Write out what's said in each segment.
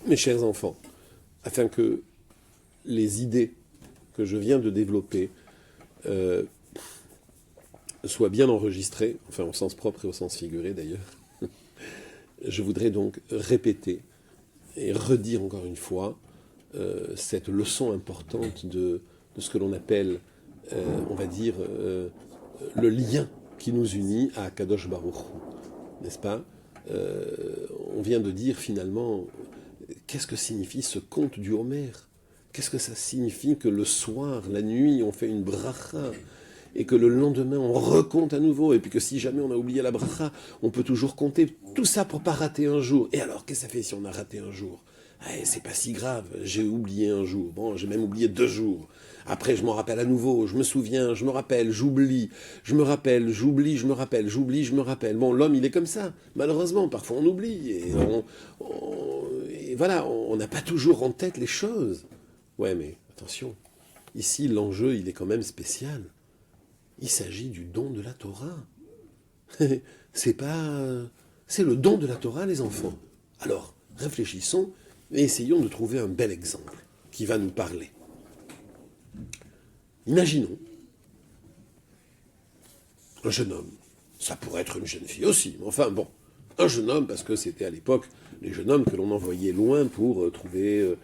Mes chers enfants, afin que les idées que je viens de développer soient bien enregistrées, enfin au sens propre et au sens figuré d'ailleurs, je voudrais donc répéter et redire encore une fois cette leçon importante de ce que l'on appelle, on va dire, le lien qui nous unit à Kadosh Baruch Hu, n'est-ce pas? On vient de dire finalement, qu'est-ce que signifie ce conte du Homer? Qu'est-ce que ça signifie que le soir, la nuit, on fait une bracha et que le lendemain, on recompte à nouveau, et puis que si jamais on a oublié la bracha, on peut toujours compter, tout ça pour pas rater un jour. Et alors, qu'est-ce que ça fait si on a raté un jour? C'est pas si grave, j'ai oublié un jour, bon, j'ai même oublié 2 jours. Après, je m'en rappelle à nouveau, je me souviens, je me rappelle, j'oublie, je me rappelle, j'oublie, je me rappelle, j'oublie, je me rappelle. Bon, l'homme, il est comme ça, malheureusement, parfois on oublie, et voilà, on n'a pas toujours en tête les choses. Ouais, mais attention, ici, l'enjeu, il est quand même spécial. Il s'agit du don de la Torah. C'est le don de la Torah, les enfants. Alors, réfléchissons et essayons de trouver un bel exemple qui va nous parler. Imaginons un jeune homme. Ça pourrait être une jeune fille aussi, mais enfin bon, un jeune homme, parce que c'était à l'époque les jeunes hommes que l'on envoyait loin pour trouver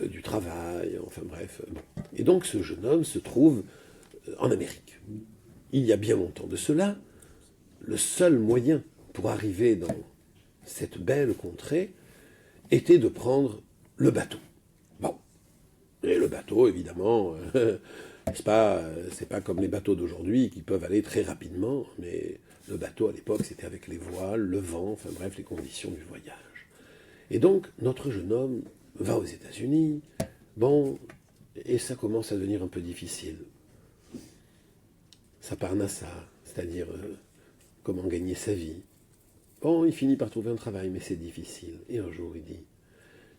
du travail, enfin bref. Bon. Et donc ce jeune homme se trouve en Amérique. Il y a bien longtemps de cela, le seul moyen pour arriver dans cette belle contrée était de prendre le bateau. Bon, et le bateau, évidemment, c'est pas comme les bateaux d'aujourd'hui qui peuvent aller très rapidement, mais le bateau à l'époque, c'était avec les voiles, le vent, enfin bref, les conditions du voyage. Et donc, notre jeune homme va aux États-Unis, bon, et ça commence à devenir un peu difficile. Sa parnassa, c'est-à-dire comment gagner sa vie. Bon, il finit par trouver un travail, mais c'est difficile. Et un jour, il dit,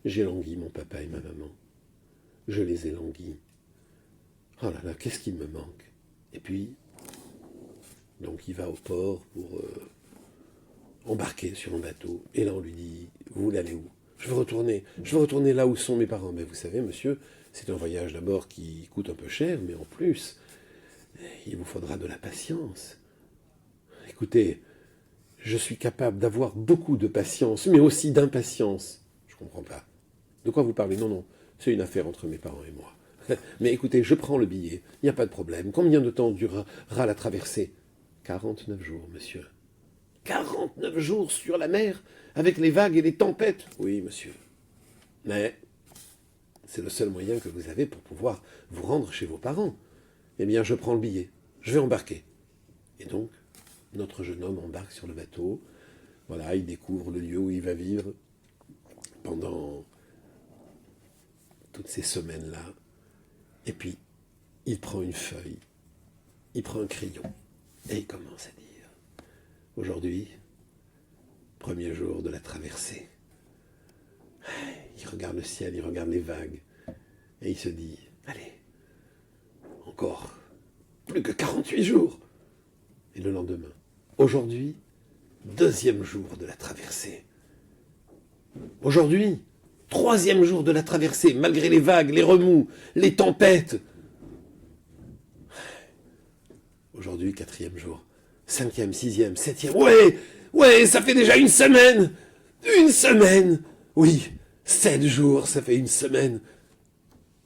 j'ai langui mon papa et ma maman. Je les ai languis. Oh là là, qu'est-ce qu'il me manque? Et puis, donc il va au port pour embarquer sur un bateau. Et là, on lui dit, vous voulez aller où? Je veux retourner là où sont mes parents. Mais vous savez, monsieur, c'est un voyage d'abord qui coûte un peu cher, mais en plus, il vous faudra de la patience. Écoutez, je suis capable d'avoir beaucoup de patience, mais aussi d'impatience. Je comprends pas. De quoi vous parlez? Non, non, c'est une affaire entre mes parents et moi. Mais écoutez, je prends le billet, il n'y a pas de problème. Combien de temps durera la traversée? 49 jours, monsieur. 49 jours sur la mer, avec les vagues et les tempêtes? Oui, monsieur. Mais c'est le seul moyen que vous avez pour pouvoir vous rendre chez vos parents. Eh bien, je prends le billet, je vais embarquer. Et donc, notre jeune homme embarque sur le bateau. Voilà, il découvre le lieu où il va vivre pendant toutes ces semaines-là. Et puis, il prend une feuille, il prend un crayon, et il commence à dire, aujourd'hui, premier jour de la traversée. Il regarde le ciel, il regarde les vagues, et il se dit, allez, encore plus que 48 jours. Et le lendemain, aujourd'hui, deuxième jour de la traversée. Aujourd'hui, troisième jour de la traversée, malgré les vagues, les remous, les tempêtes. Aujourd'hui, quatrième jour, cinquième, sixième, septième. Ouais, ça fait déjà une semaine. Une semaine. Oui, 7 jours, ça fait une semaine.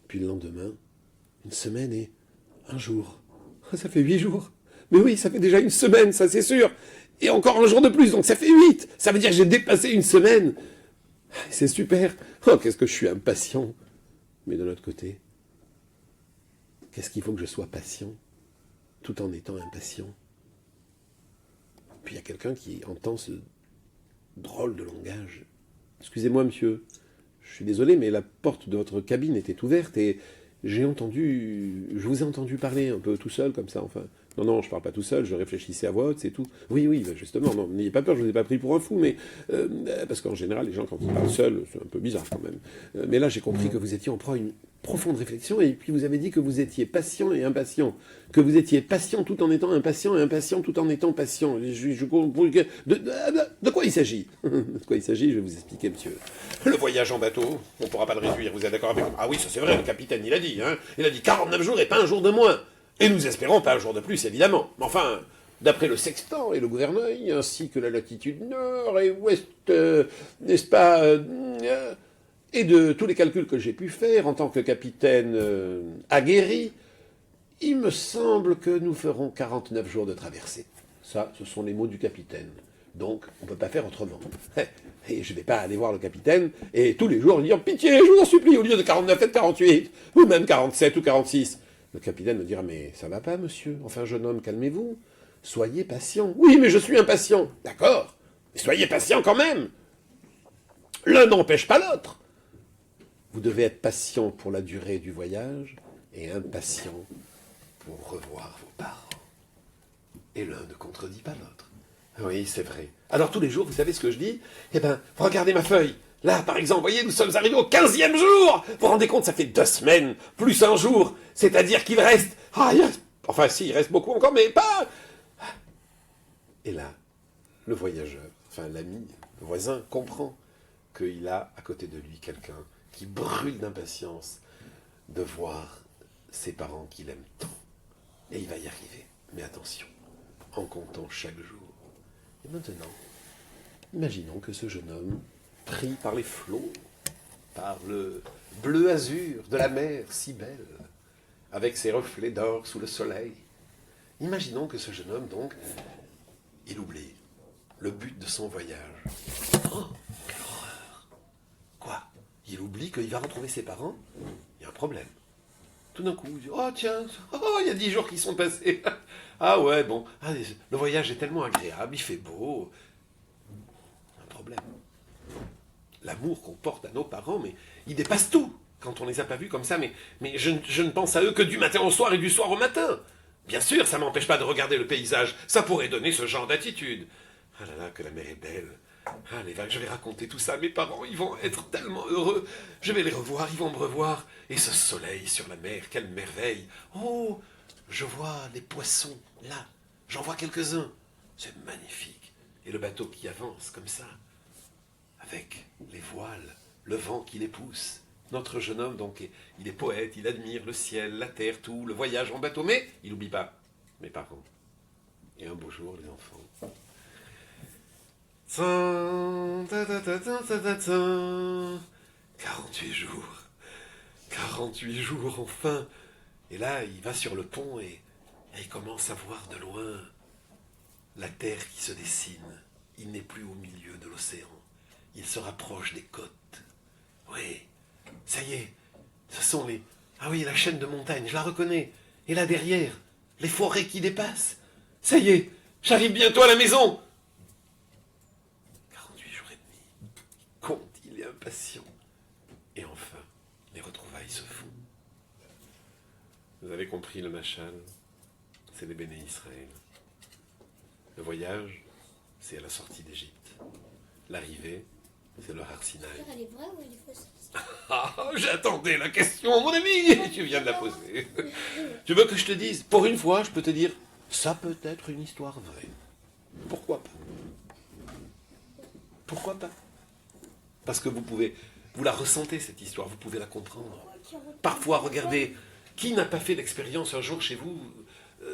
Puis le lendemain, une semaine et un jour. Ça fait 8 jours. Mais oui, ça fait déjà une semaine, ça c'est sûr. Et encore un jour de plus, donc ça fait 8. Ça veut dire que j'ai dépassé une semaine. C'est super. Oh, qu'est-ce que je suis impatient. Mais de l'autre côté, qu'est-ce qu'il faut que je sois patient, tout en étant impatient? Puis il y a quelqu'un qui entend ce drôle de langage. Excusez-moi, monsieur, je suis désolé, mais la porte de votre cabine était ouverte et je vous ai entendu parler un peu tout seul, comme ça, enfin, Non, non, je parle pas tout seul, je réfléchissais à voix haute, c'est tout. Oui, oui, ben justement, non, n'ayez pas peur, je vous ai pas pris pour un fou, mais... parce qu'en général, les gens, quand ils parlent seuls, c'est un peu bizarre quand même. Mais là, j'ai compris que vous étiez en proie à une profonde réflexion, et puis vous avez dit que vous étiez patient et impatient. Que vous étiez patient tout en étant impatient, et impatient tout en étant patient. De quoi il s'agit? De quoi il s'agit, je vais vous expliquer, monsieur. Le voyage en bateau, on pourra pas le réduire, vous êtes d'accord avec moi? Ah oui, ça c'est vrai, le capitaine, il a dit, hein. Il a dit 49 jours et pas un jour de moins. Et nous espérons pas un jour de plus, évidemment. Mais enfin, d'après le sextant et le gouvernail, ainsi que la latitude nord et ouest, n'est-ce pas, et de tous les calculs que j'ai pu faire en tant que capitaine aguerri, il me semble que nous ferons 49 jours de traversée. Ça, ce sont les mots du capitaine. Donc, on ne peut pas faire autrement. Et je ne vais pas aller voir le capitaine et tous les jours lui dire « Pitié, je vous en supplie, au lieu de 49, faites 48, ou même 47 ou 46. » Le capitaine me dira « Mais ça va pas, monsieur. Enfin, jeune homme, calmez-vous. Soyez patient. »« Oui, mais je suis impatient. »« D'accord. Mais soyez patient quand même. L'un n'empêche pas l'autre. » Vous devez être patient pour la durée du voyage et impatient pour revoir vos parents. Et l'un ne contredit pas l'autre. Oui, c'est vrai. Alors tous les jours, vous savez ce que je dis? Eh bien, regardez ma feuille. Là, par exemple, vous voyez, nous sommes arrivés au 15e jour. Vous vous rendez compte, ça fait 2 semaines, plus un jour. C'est-à-dire qu'il reste... Enfin, si, il reste beaucoup encore, mais pas... Et là, le voyageur, enfin l'ami, le voisin, comprend qu'il a à côté de lui quelqu'un qui brûle d'impatience de voir ses parents qu'il aime tant. Et il va y arriver. Mais attention, en comptant chaque jour. Et maintenant, imaginons que ce jeune homme, pris par les flots, par le bleu azur de la mer si belle, avec ses reflets d'or sous le soleil, imaginons que ce jeune homme, donc, il oublie le but de son voyage. Oh, quelle horreur! Quoi? Il oublie qu'il va retrouver ses parents? Il y a un problème. Tout d'un coup, il dit, oh tiens, il y a 10 jours qui sont passés. Ah ouais, bon, le voyage est tellement agréable, il fait beau. Un problème. L'amour qu'on porte à nos parents, mais il dépasse tout quand on les a pas vus comme ça. Mais je ne pense à eux que du matin au soir et du soir au matin. Bien sûr, ça m'empêche pas de regarder le paysage. Ça pourrait donner ce genre d'attitude. Ah là là, que la mer est belle. Ah, les vagues, je vais raconter tout ça à mes parents, ils vont être tellement heureux. Je vais les revoir, ils vont me revoir. Et ce soleil sur la mer, quelle merveille. Oh, je vois les poissons, là. J'en vois quelques-uns. C'est magnifique. Et le bateau qui avance comme ça, avec les voiles, le vent qui les pousse. Notre jeune homme, donc, il est poète, il admire le ciel, la terre, tout, le voyage en bateau. Mais il n'oublie pas mes parents. Et un beau jour, les enfants. 48 jours. 48 jours, enfin. Et là, il va sur le pont et il commence à voir de loin la terre qui se dessine. Il n'est plus au milieu de l'océan. Il se rapproche des côtes. Oui, ça y est, ce sont les... Ah oui, la chaîne de montagne, je la reconnais. Et là derrière, les forêts qui dépassent. Ça y est, j'arrive bientôt à la maison. 48 jours et demi. Il compte, il est impatient. Et enfin, les retrouvailles se font. Vous avez compris le machal, c'est les béné Israël. Le voyage, c'est à la sortie d'Égypte. L'arrivée, c'est le Har Sinaï. Elle est vraie ou elle est fausse? Ah, j'attendais la question, mon ami. Tu viens de la poser. Tu veux que je te dise? Pour une fois, je peux te dire, ça peut être une histoire vraie. Pourquoi pas? Pourquoi pas? Parce que vous la ressentez cette histoire, vous pouvez la comprendre. Parfois, regardez, qui n'a pas fait l'expérience un jour chez vous,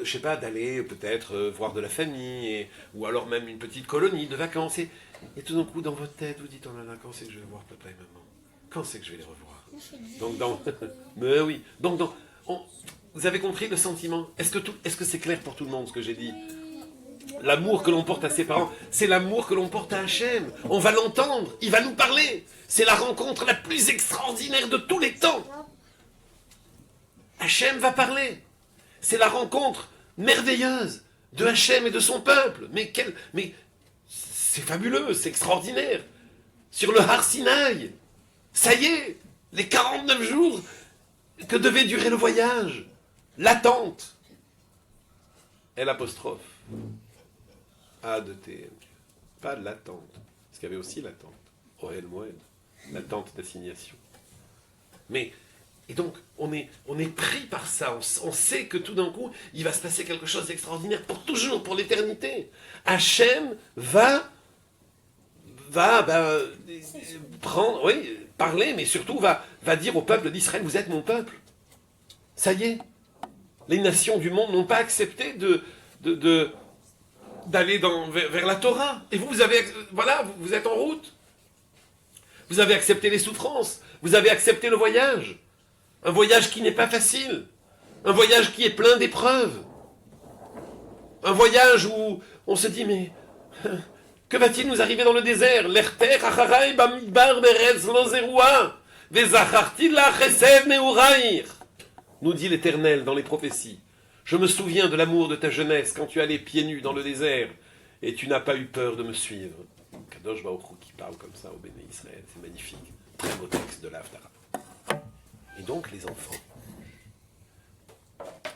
je sais pas, d'aller peut-être voir de la famille, ou alors même une petite colonie de vacances, et tout d'un coup, dans votre tête, vous dites, oh là là, quand c'est que je vais voir papa et maman? Quand c'est que je vais les revoir? Mais oui, vous avez compris le sentiment? Est-ce que c'est clair pour tout le monde ce que j'ai dit? L'amour que l'on porte à ses parents, c'est l'amour que l'on porte à Hachem. On va l'entendre, il va nous parler. C'est la rencontre la plus extraordinaire de tous les temps. Hachem va parler. C'est la rencontre merveilleuse de Hachem et de son peuple. Mais c'est fabuleux, c'est extraordinaire. Sur le Har Sinaï, ça y est, les 49 jours que devait durer le voyage, l'attente. L apostrophe, A de T, pas de l'attente, parce qu'il y avait aussi l'attente, Oel Moed, l'attente d'assignation. Mais, et donc, on est pris par ça, on sait que tout d'un coup, il va se passer quelque chose d'extraordinaire, pour toujours, pour l'éternité. Hachem va prendre, oui, parler, mais surtout va dire au peuple d'Israël, vous êtes mon peuple. Ça y est, les nations du monde n'ont pas accepté d'aller vers la Torah. Et vous êtes en route. Vous avez accepté les souffrances. Vous avez accepté le voyage. Un voyage qui n'est pas facile. Un voyage qui est plein d'épreuves. Un voyage où on se dit, mais que va-t-il nous arriver dans le désert? L'erter acharai bamidbar beretz lo zerua vezacharti la chesed neuraïr. Nous dit l'Éternel dans les prophéties. Je me souviens de l'amour de ta jeunesse quand tu allais pieds nus dans le désert et tu n'as pas eu peur de me suivre. Kadosh Baruch Hu qui parle comme ça au Béné Israël, c'est magnifique. Très beau texte de l'Haftarah. Et donc les enfants,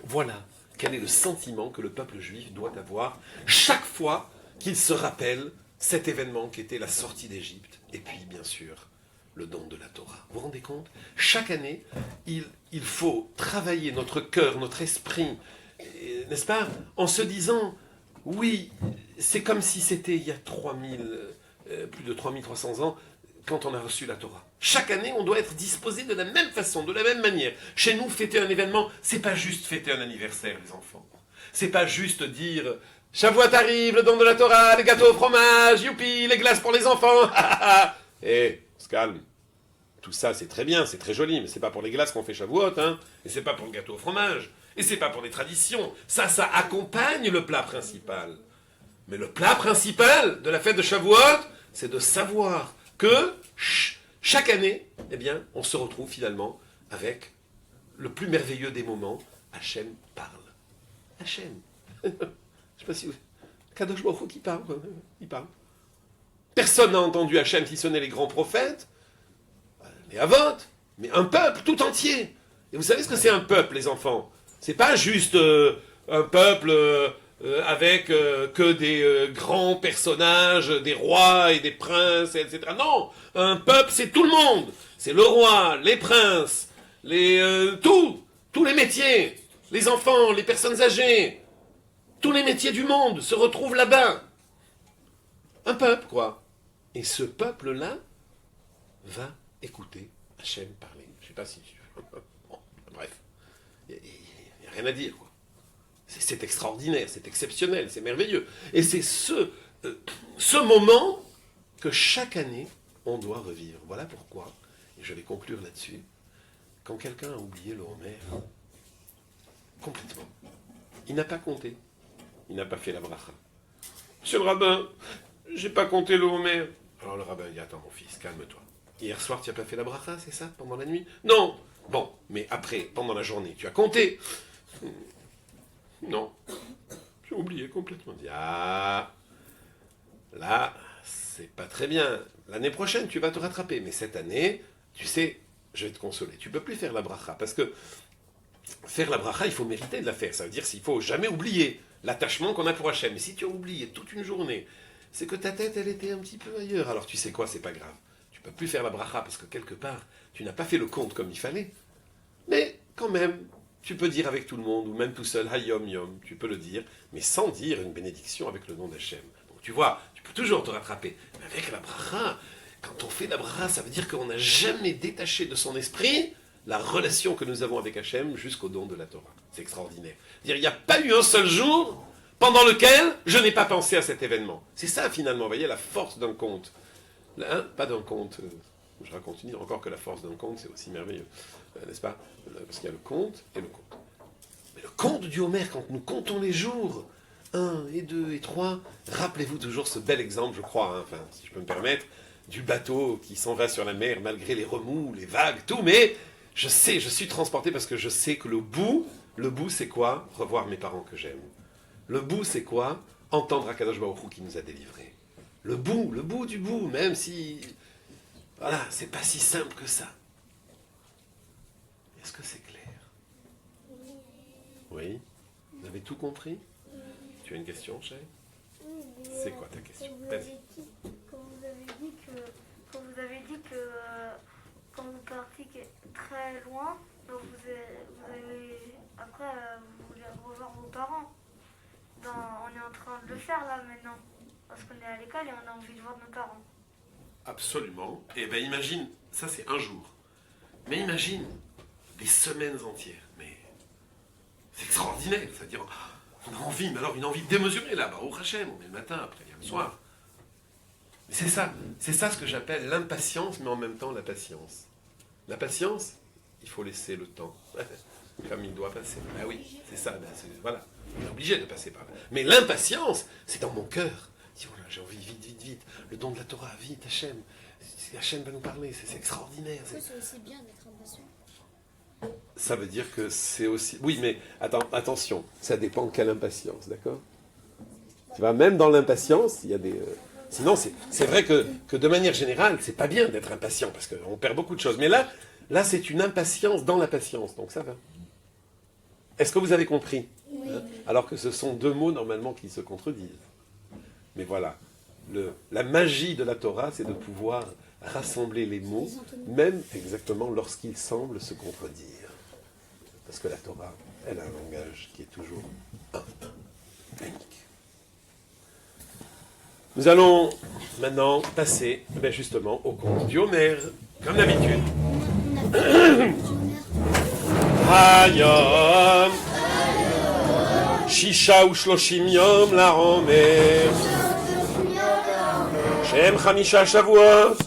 voilà quel est le sentiment que le peuple juif doit avoir chaque fois qu'il se rappelle cet événement qui était la sortie d'Égypte et puis bien sûr le don de la Torah. Vous vous rendez compte? Chaque année, il faut travailler notre cœur, notre esprit, n'est-ce pas? En se disant, oui, c'est comme si c'était il y a plus de 3300 ans, quand on a reçu la Torah. Chaque année, on doit être disposé de la même façon, de la même manière. Chez nous, fêter un événement, c'est pas juste fêter un anniversaire, les enfants. C'est pas juste dire, Shavuot arrive, le don de la Torah, les gâteaux au fromage, youpi, les glaces pour les enfants, et on se calme. Tout ça, c'est très bien, c'est très joli, mais c'est pas pour les glaces qu'on fait Shavuot, hein, et c'est pas pour le gâteau au fromage, et c'est pas pour les traditions. Ça accompagne le plat principal. Mais le plat principal de la fête de Shavuot, c'est de savoir que chaque année, eh bien, on se retrouve finalement avec le plus merveilleux des moments. Hachem parle. Hachem. Je sais pas si vous... Kadosh Baruch Hu qui parle. Il parle. Personne n'a entendu Hachem si ce n'est les grands prophètes. Les Avot, mais un peuple tout entier. Et vous savez ce que c'est un peuple, les enfants? C'est pas juste un peuple avec que des grands personnages, des rois et des princes, etc. Non, un peuple, c'est tout le monde. C'est le roi, les princes, tous les métiers, les enfants, les personnes âgées, tous les métiers du monde se retrouvent là-bas. Un peuple, quoi. Et ce peuple-là va écouter Hachem parler. Je ne sais pas si... Bon, bref. Il n'y a rien à dire, quoi. C'est extraordinaire, c'est exceptionnel, c'est merveilleux. Et c'est ce moment que chaque année, on doit revivre. Voilà pourquoi, et je vais conclure là-dessus, quand quelqu'un a oublié le Homer, complètement, il n'a pas compté, il n'a pas fait la bracha. Monsieur le rabbin, j'ai pas compté le Homer. Alors le rabbin dit, attends mon fils, calme-toi. Hier soir, tu n'as pas fait la bracha, c'est ça, pendant la nuit? Non. Bon, mais après, pendant la journée, tu as compté? Non. J'ai oublié complètement. Il dit, ah, là, c'est pas très bien. L'année prochaine, tu vas te rattraper. Mais cette année, tu sais, je vais te consoler. Tu peux plus faire la bracha. Parce que faire la bracha, il faut mériter de la faire. Ça veut dire qu'il faut jamais oublier l'attachement qu'on a pour Hachem. Mais si tu as oublié toute une journée, c'est que ta tête, elle était un petit peu ailleurs. Alors tu sais quoi, c'est pas grave. Tu peux plus faire la bracha parce que quelque part, tu n'as pas fait le compte comme il fallait. Mais quand même, tu peux dire avec tout le monde, ou même tout seul, Hayom Yom, tu peux le dire, mais sans dire une bénédiction avec le nom d'Hachem. Donc tu vois, tu peux toujours te rattraper. Mais avec la bracha, quand on fait la bracha, ça veut dire qu'on n'a jamais détaché de son esprit la relation que nous avons avec Hachem jusqu'au don de la Torah. C'est extraordinaire. C'est-à-dire, il n'y a pas eu un seul jour pendant lequel je n'ai pas pensé à cet événement. C'est ça finalement, vous voyez, la force d'un conte. Hein, pas d'un conte, je raconte une idée, encore que la force d'un conte, c'est aussi merveilleux, n'est-ce pas? Parce qu'il y a le conte et le conte. Mais le conte du Homer, quand nous comptons les jours, 1 et 2 et 3, rappelez-vous toujours ce bel exemple, je crois, hein, enfin, si je peux me permettre, du bateau qui s'en va sur la mer malgré les remous, les vagues, tout, mais je sais, je suis transporté parce que je sais que le bout c'est quoi? Revoir mes parents que j'aime. Le bout, c'est quoi? Entendre Akadosh Baruch Hu qui nous a délivrés. Le bout du bout, même si... Voilà, c'est pas si simple que ça. Est-ce que c'est clair? Oui? Vous avez tout compris? Tu as une question, chérie? C'est quoi ta question? Quand vous avez dit que quand vous partez très loin, donc après vous voulez revoir vos parents. On est en train de le faire là maintenant, parce qu'on est à l'école et on a envie de voir nos parents. Absolument. Et bien imagine, ça c'est un jour. Mais imagine des semaines entières. Mais c'est extraordinaire. C'est-à-dire, on a envie, mais alors une envie démesurée là-bas, au Hachem, on est le matin, après il y a le soir. Mais c'est ça ce que j'appelle l'impatience, mais en même temps la patience. La patience, il faut laisser le temps, comme il doit passer. Ben oui, c'est ça, voilà. On est obligé de passer par là. Mais l'impatience, c'est dans mon cœur. Je dis, oh là, j'ai envie, vite. Le don de la Torah, vite, Hachem. Hachem va nous parler, c'est extraordinaire. C'est aussi bien d'être impatient. Ça veut dire que c'est aussi... Oui, mais attention, ça dépend de quelle impatience, d'accord? Tu vois, même dans l'impatience, il y a des... Sinon, c'est vrai que de manière générale, c'est pas bien d'être impatient, parce qu'on perd beaucoup de choses. Mais là c'est une impatience dans la patience, donc ça va. Est-ce que vous avez compris? Oui. Alors que ce sont deux mots, normalement, qui se contredisent. Mais voilà, la magie de la Torah, c'est de pouvoir rassembler les mots, même exactement lorsqu'ils semblent se contredire. Parce que la Torah, elle a un langage qui est toujours unique. Nous allons maintenant passer justement au conte du Homer, comme d'habitude. Hayom Shisha u'shloshim yom la'omer Shem chamisha shavuot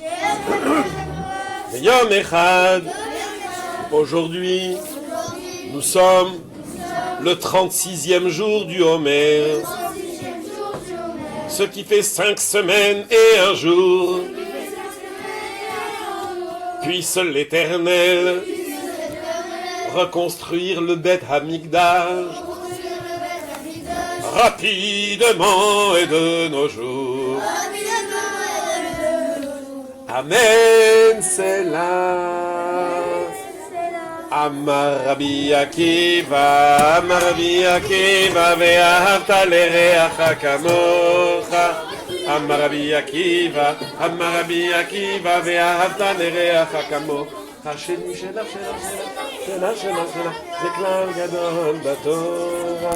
Yom echad. Aujourd'hui, nous sommes le 36e jour du Homer, ce qui fait 5 semaines et un jour. Puisse l'Éternel reconstruire le Beth Hamikdash rapidement et de nos jours. Amen, c'est là. Amar Rabbi Akiva, ve'ahavta l'ereacha kamocha. Amar Rabbi Akiva, ve'ahavta l'ereacha kamocha. השני שלה, זה כלל גדול בתורה.